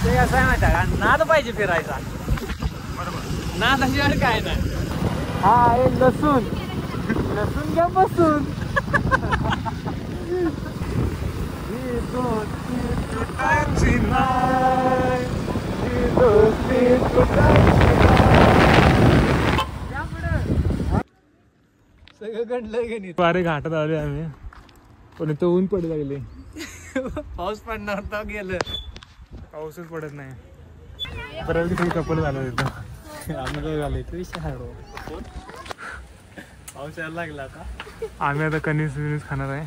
विषय कसा आहे माहिती का, नाद पाहिजे फिरायचा. नादाशिवाय काय नाही. हा आहे लसूण. लसूण घ्या बसून. सगळं घडलंय गणित. पारे घाटात आले आम्ही, पण इथं ऊन पडत लागले. पाऊस पडणार तर गेलं. पाऊसच पडत नाही. परत तुम्ही कपल झालं तिथं. आम्हाला झालं तू विषय आहे. पाऊस यायला लागला आता. आम्ही आता कणीस बिनीस खाणार आहे.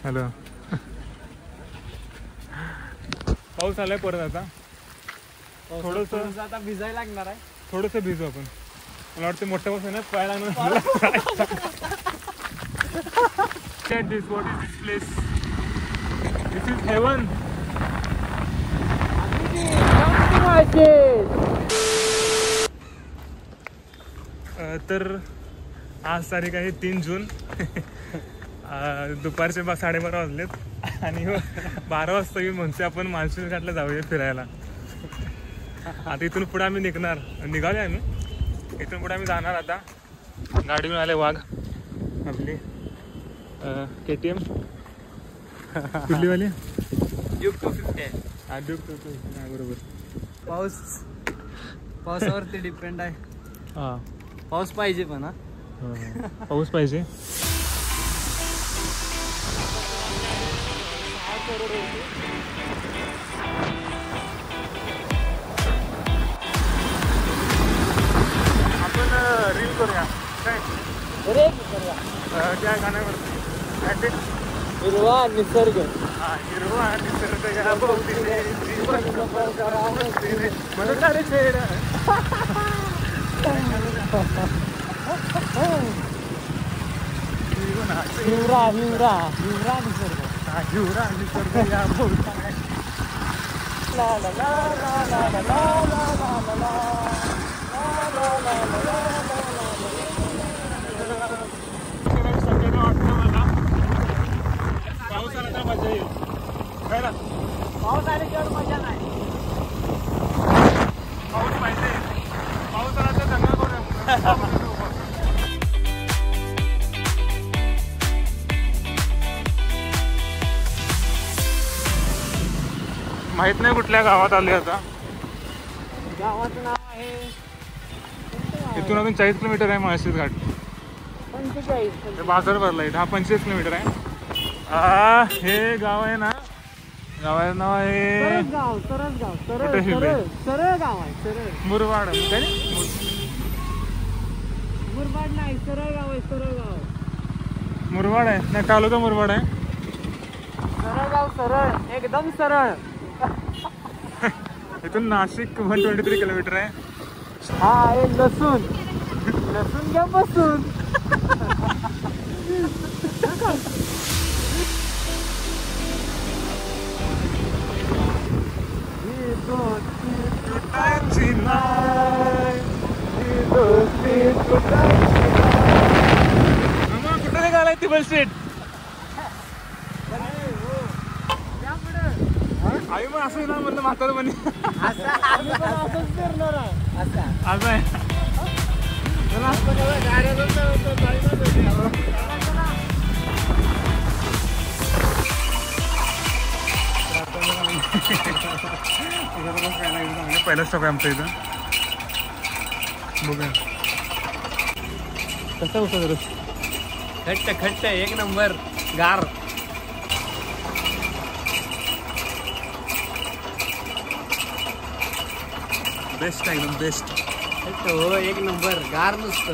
हॅलो. पाऊस आलाय परत आता. थोडंसं आता भिजायला लागणार आहे. थोडंसं भिजू आपण. मला वाटतं मोठ्या पाऊस आहे ना, पाय लागणार. What is this place? This is heaven. तर आज तारीख आहे 3 जून. दुपारचे 12:30 वाजलेत आणि 12 वाजता येऊन म्हणते आपण मान्सून घाटला जाऊया फिरायला. आता इथून पुढे आम्ही निघाले आम्ही. इथून पुढे आम्ही जाणार. आता गाडी घेऊन आले वाघ आपली KTM कुठलीवाली ड्यूक 250 आहे. हा ड्यूक 250 आहे बरोबर. पावसावरती डिपेंड आहे. हा पाऊस पाहिजे पण. हा पाऊस पाहिजे. आपण रील करूया काय त्या गाण्यावर. हिरवा निसर्ग. हा हिरवा निसर्ग हिवरा हिवरा हिवरा निसर्ग. हा हिवरा निसर्ग या भोवती. ला ला ला ला ला ला ला ला ला पाऊस आला तर मजा येईल. पाऊस आल्याशिवाय मजा नाही. पाऊस पाहिजे. पाऊस आला तर दंगा करूया. माहित नाही कुठल्या गावात आले आता. गावाचं नाव आहे इथून अजून 40 किलोमीटर आहे माळशेज घाट. 45. बाजार भरला इथं. हा 25 किलोमीटर आहे. हे गाव आहे ना, गावाचं नाव आहे सरळ सरळ गाव आहे. सरळ मुरबाड. मुरबाड नाही, सरळ गाव आहे. सरळ गाव मुरबाड आहे नाही, तालुका मुरबाड आहे. सरळ गाव. सरळ एकदम सरळ. इथून नाशिक 123 किलोमीटर आहे. हा आहे लसूण. लसूण घ्या बसून. कुठे निघालाय ती बस सीट. आई मग असं ना म्हणलं म्हातार म्हणे. असं आहे. पहिला स्टॉप आहे आमच्या इथं. बघूया कसा होता रस. खट्ट खट्ट एक नंबर गार. बेस्ट आहे एकदम बेस्ट. हो एक नंबर गार नुसतं.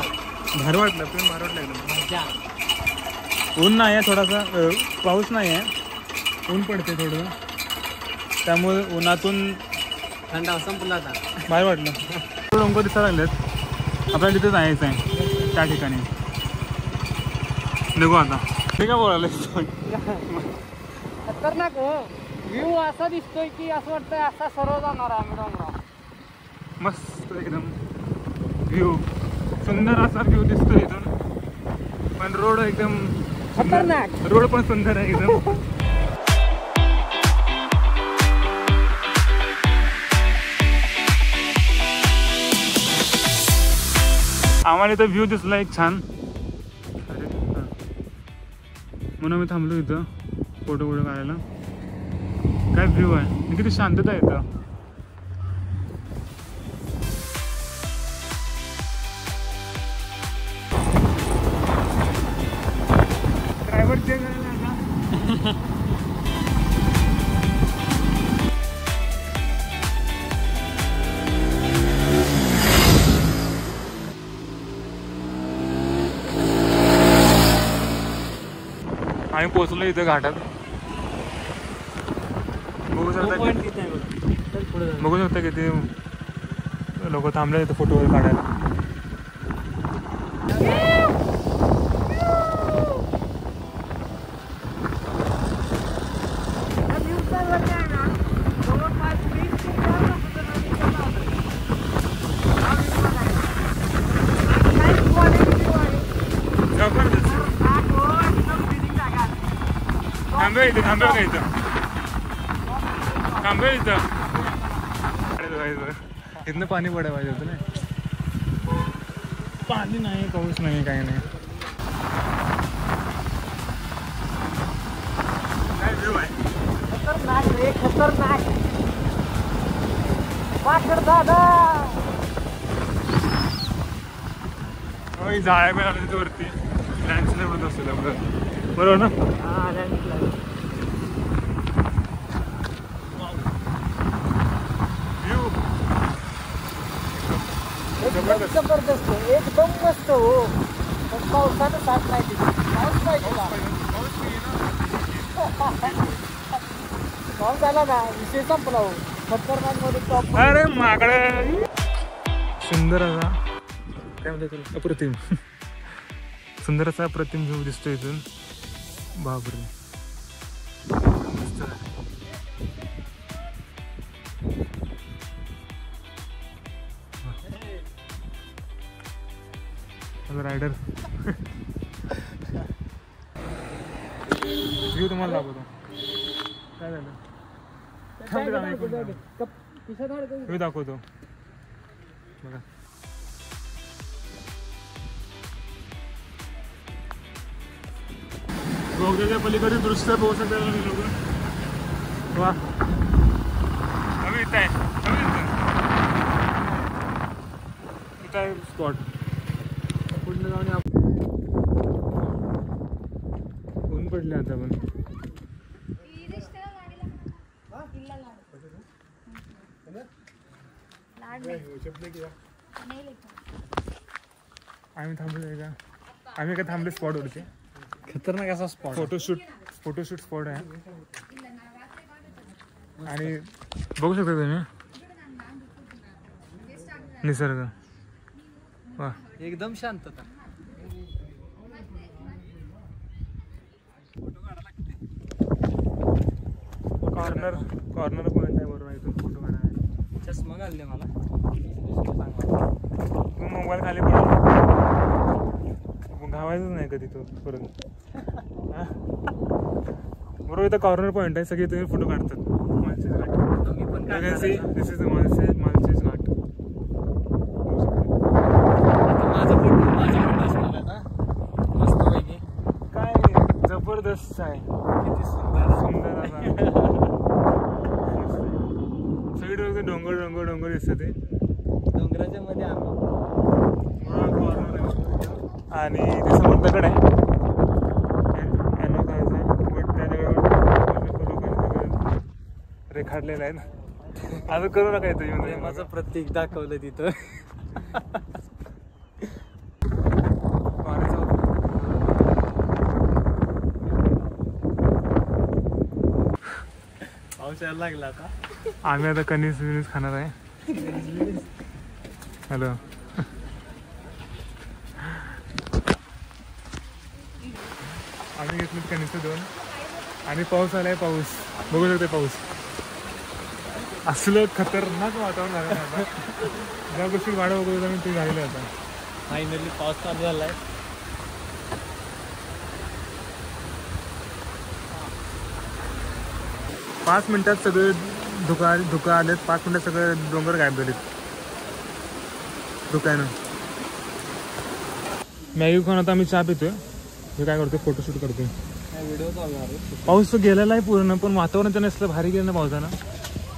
भारी वाटलं. पण भारी वाटलं एकदम. मजा. ऊन नाही आहे थोडासा. पाऊस नाही आहे. ऊन पडते थोडं. त्यामुळे उन्हातून थंडावा संपला आता. भारी वाटलं. डोंगर दिसायला लागलेत. आपल्याला तिथे जायचं आहे त्या ठिकाणी. निघू आता. ठीक आहे बोलायला. खतरनाक हो. व्ह्यू असा दिसतोय की असं वाटतंय असा सरळ जाणार आहे आम्ही डोंगरावर. मस्त एकदम व्ह्यू. सुंदर असा व्ह्यू दिसतोय इथून. पण रोड एकदम खतरनाक. रोड पण सुंदर आहे एकदम. आम्हाला इथं व्ह्यू दिसला एक छान. अरे हां, म्हणून मी थांबलो इथं फोटो काढायला. काय व्ह्यू आहे, किती शांतता आहे इथं. ड्रायव्हर चेक करायला आम्ही पोहोचलो इथं घाटात. बघू शकता किती लोक थांबले इथं फोटो वगैरे काढायला. थांबे इथं इथनं पाणी पडायला पाहिजे होतं ना. पाणी नाही, पाऊस नाही, काही नाही. काय व्ह्यू आहे, खतरनाक रे, खतरनाक. वाकड दादा जाळ्या पण आलं तिथं वरती. लँडस्लाईड होत असेल आपलं, बरोबर ना. जबरदस्त, एकदम मस्त हो. पण पावसानं साथ नाही दिली. पाऊस पाहिजे ना. पाऊस झाला ना विषय संपला हो. खतरनाक मध्ये टॉप. अरे माकडे, सुंदर असा काय म्हणतात अप्रतिम, सुंदर असा अप्रतिम व्ह्यू दिसतो इथून. बापरे, रायडर व्ह्यू तुम्हाला दाखवतो. काय झालं व्ह्यू दाखवतो बघा. बोगद्याच्या पलीकडे दृश्य बघू शकता लोक. वा, हवी इथं आहे, इथं आहे स्पॉट. पुढे जाऊन ऊन पडले आता पण. आम्ही थांबलो का, आम्ही काय थांबले स्पॉटवरती. खतरनाक असा स्पॉट. फोटोशूट स्पॉट आहे. आणि बघू शकता तुम्ही निसर्ग. वा, एकदम शांतता. कॉर्नर पॉईंट आहे बरोबर इथून फोटो काढायला. चष्मा घालले मला. तू मोबाईल खाली पडला घावायचंच नाही कधी तो परत. बरोबर इथं कॉर्नर पॉईंट आहे, सगळे तुम्ही फोटो काढतात. मालशेज घाट, तुम्ही पण दिस इज मालशेज घाट. माझा फोटो असणार आता मस्त पैकी. काय जबरदस्त आहे, किती सुंदर सुंदर असा. सगळीकडे डोंगर दिसतं ते. डोंगराच्या मध्ये आम्ही. आणि ते समोर दगड आहे, रेखाटलेलं आहे ना. असं करू नका इथं. प्रेमाचं प्रतीक दाखवलं तिथं. पाऊस यायला लागला आता. आम्ही आता कणीस खाणार आहे. हॅलो, आम्ही घेतले कणीस 2 आणि पाऊस आलाय. पाऊस बघू शकते, पाऊस असलं खतरनाक वातावरण झालं आता. ज्या गोष्टी वाढ वगैरे आम्ही ते झालेलं आता. फायनली पाऊस चालू झालाय. 5 मिनिटात सगळे धुका आलेत. 5 मिनिटात सगळे डोंगर गायब झालेत धुक्यानं. मॅगी खाऊन आता आम्ही चहा पितोय. हे काय करतोय, फोटोशूट करतोय. व्हिडिओ चालू आहे. पाऊस तर गेलेला आहे पूर्ण, पण वातावरण त्यानं असलं भारी गेलं ना पावसानं.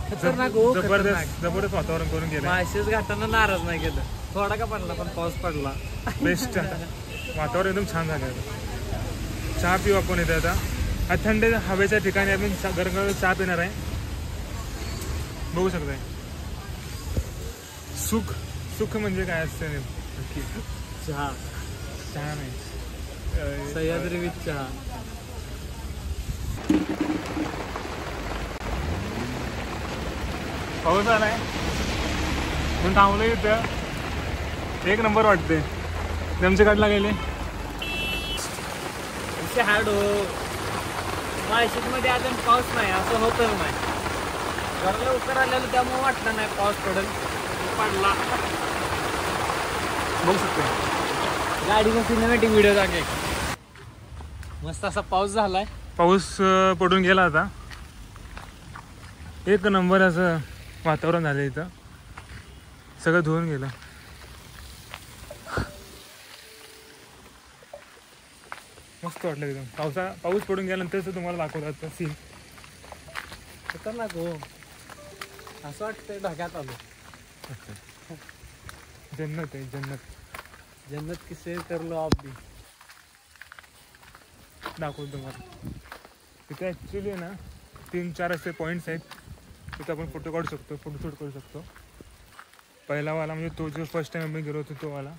खतरनाक हो, जबरदस्त वातावरण करून गेलं. माळशेज घाटानं नाराज नाही केलं. थोडा का पडला पण पाऊस पडला. बेस्ट वातावरण एकदम छान झालं. चहा पिऊ आपण इथे आता. हा थंड हवेच्या ठिकाणी आपण गरम गरम चहा पिणार आहे. बघू शकताय. सुख सुख म्हणजे काय असतं नक्की. चहा चहा नाही, सह्याद्री विथ चहा. पाऊस आलाय पण थांबलो इथं. एक नंबर वाटते. आमच्या काढला गेले हाड हो. माळशेज मध्ये अजून पाऊस नाही असं होतच नाही. जरा लवकर आलेलं त्यामुळे वाटलं नाही पाऊस पडेल. पडला. बघू शकते. गाडीचा सिनेमॅटिक व्हिडिओ टाके. मस्त असा पाऊस झालाय. पाऊस पडून गेला आता. एक नंबर असं वातावरण झालं इथं. सगळं धुवून गेलं. मस्त वाटलं एकदम. पाऊस पडून गेल्यानंतर तुम्हाला दाखवतात सीन. खतरनाक हो. असं वाटतंय ढगात आलो. जन्नत आहे जन्नत. जन्नत की सैर करलो आप भी. दाखवतो तुम्हाला. तिथे ॲक्च्युली ना 3-4 असे पॉईंट्स आहेत. तिथे आपण फोटो काढू शकतो, फोटोशूट करू शकतो. पहिला वाला म्हणजे तो जो फर्स्ट टाइम आम्ही गेलो होतो तो वाला.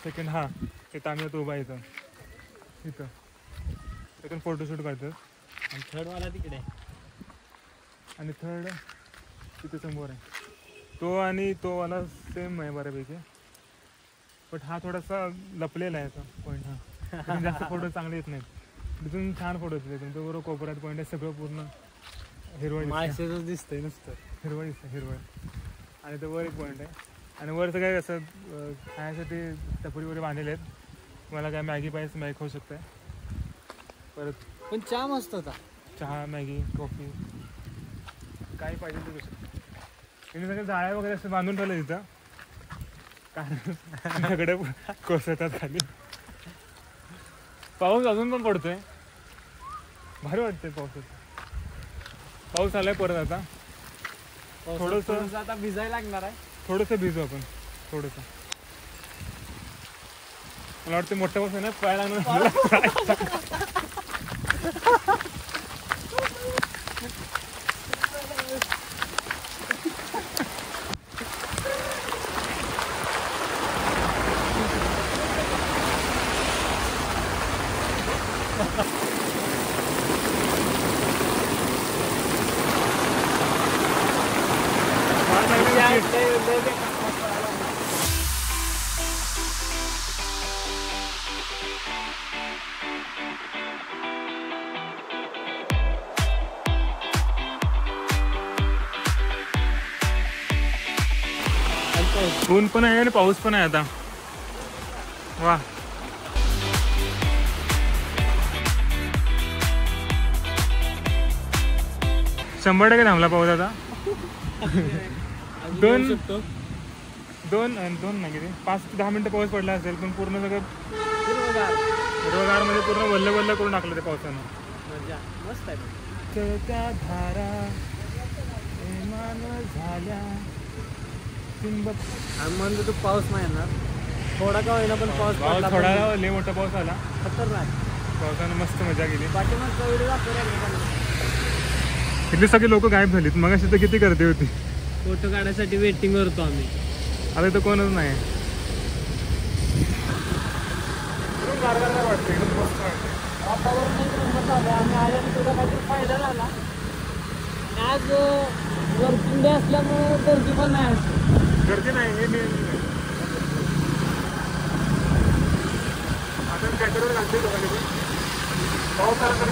सेकंड हा तिथं आम्ही तो उभा इथं तिथून फोटोशूट करतात. आणि थर्ड वाला तिकडे. आणि थर्ड तिथे समोर आहे. तो आणि तो वाला सेम आहे बऱ्यापैकी. बट हा थोडासा लपलेला आहे तो पॉईंट. हा तिथून जास्त फोटो चांगले येत नाहीत. तिथून छान फोटो येते. तुमच्या बरोबर कोपऱ्यात पॉईंट आहे. सगळं पूर्ण हिरवळ माळशेजच दिसतंय नुसतं. हिरवळ दिसतं हिरवळ. आणि तो वर एक पॉईंट आहे. आणि वर सगळं असं खाण्यासाठी टपरी वगैरे बांधलेले आहेत. तुम्हाला काय मॅगी पाहिजे मॅगी खाऊ शकताय. परत पण चहा मस्त होता. चहा मॅगी कॉफी काय पाहिजे ते करू शकतो. तिने सगळं जाळ्या वगैरे असं बांधून ठेवलं तिथं. कारण सगळे कोसळतात खाली. पाऊस अजून पण पडतोय. भारी वाटतंय पावसात. पाऊस आलाय परत आता. थोडंसं आता भिजायला लागणार आहे. थोडंसं भिजू आपण. थोडंसं मला वाटतं मोठ्या पाऊस आहे ना पाय लागणार. ऊन पण आहे आणि पाऊस पण आहे आता. वा 100% थांबला पाऊस आता. दोन नाही किती 5 ते 10 मिनिटं पाऊस पडला असेल. पण पूर्ण सगळं हिरवगार मध्ये पूर्ण वल्ल वल्ल करून टाकलं ते पावसानं. मस्त आहे. त्या धारा झाल्या. म्हणतो तू पाऊस नाही येणार. थोडा का होईना पण पाऊस पडला. थोडा लय मोठा पाऊस आला. खतरनाक. पावसानं मस्त मजा केली. पाठीमागचा व्हिडिओ दाखवला. इथले सगळे लोक गायब झालीत. मग अशी तर किती गर्दी होती. फोटो काढायसाठी वेटिंग करतो आम्ही. आता तर कोणच नाही. वातावरण आम्ही आल्याने तुझा काहीतरी फायदा झाला. आज वर्किंग डे असल्यामुळे गर्दी पण नाही. गर्दी नाही हे मेन. आता कॅटरवर घालते पाऊस आला तर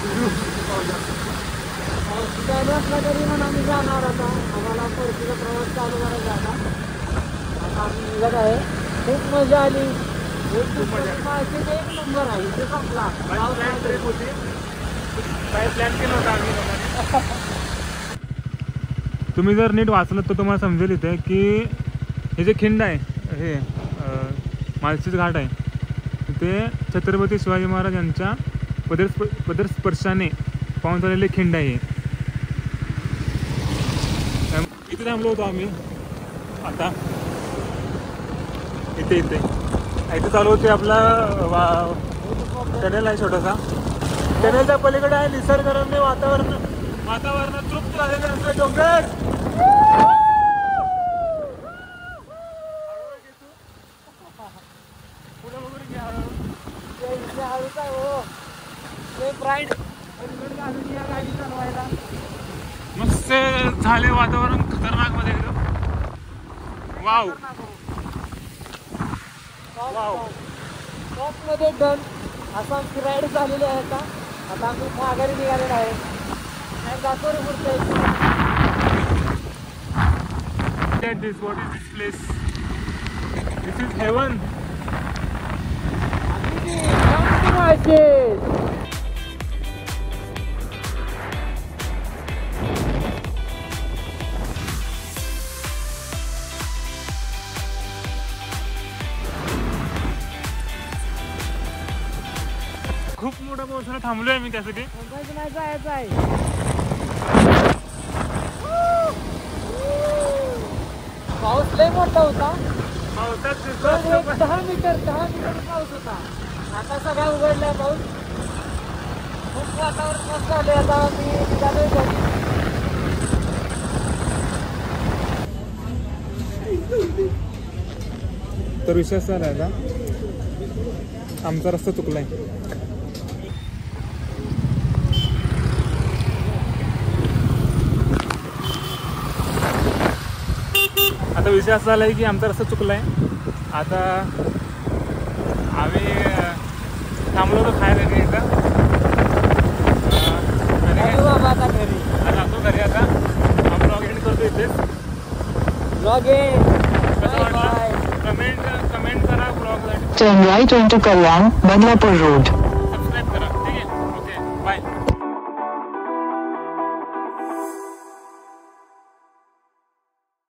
पाऊस चालू असला तरी म्हणून आम्ही जाणार आता. आम्हाला परतीचा प्रवास चालू करायचा आता. आता आम्ही निघत आहे. खूप मजा आली. माळशेज एक नंबर आहे. इथे संपला. ट्रिप होती. काय प्लॅन केलं होतं आम्ही लोकांनी. तुम्ही जर नीट वाचलं तर तुम्हाला समजेल इथे की हे जे खिंड आहे हे मालशेज घाट आहे. तिथे छत्रपती शिवाजी महाराज यांच्या पदस्पर्शाने पाहून झालेले खिंड आहे. इथे थांबलो होतो आम्ही. आता इथे चालू होते आपला टनेल आहे छोटासा. टनेलच्या पलीकडे आहे निसर्गरम्य वातावरण तृप्त झालेले असते डोंगर. मस्त झाले वातावरण खतरनाक मध्ये एकदम. वाव मध्ये डन असं आमची राईड झालेली आहे. आता आम्ही माघारी निघालेलो आहे. जातो रे पुढचं. What is this place? This is heaven. खूप मोठा पाऊस आहे. थांबलोय मी त्यासाठी. नाही जायचं आहे. पाऊस लय मोठा होता. पावसात 10 मीटर पाऊस होता. आता सगळा उघडलाय पाऊस. खूप वातावरण मस्त झाले. आता मी निघालोय घरी. तर विषय असा झाला, आमचा रस्ता चुकलाय. आता विषय असा झालाय की आमचा रस्ता चुकलाय. आता आम्ही थांबलो होतो खायला घरी. आता घरी जातो घरी. आता हा ब्लॉग एंड करतो इथेच. ब्लॉग कमेंट करा blog. Turn right onto Kalyan, Badlapur Road.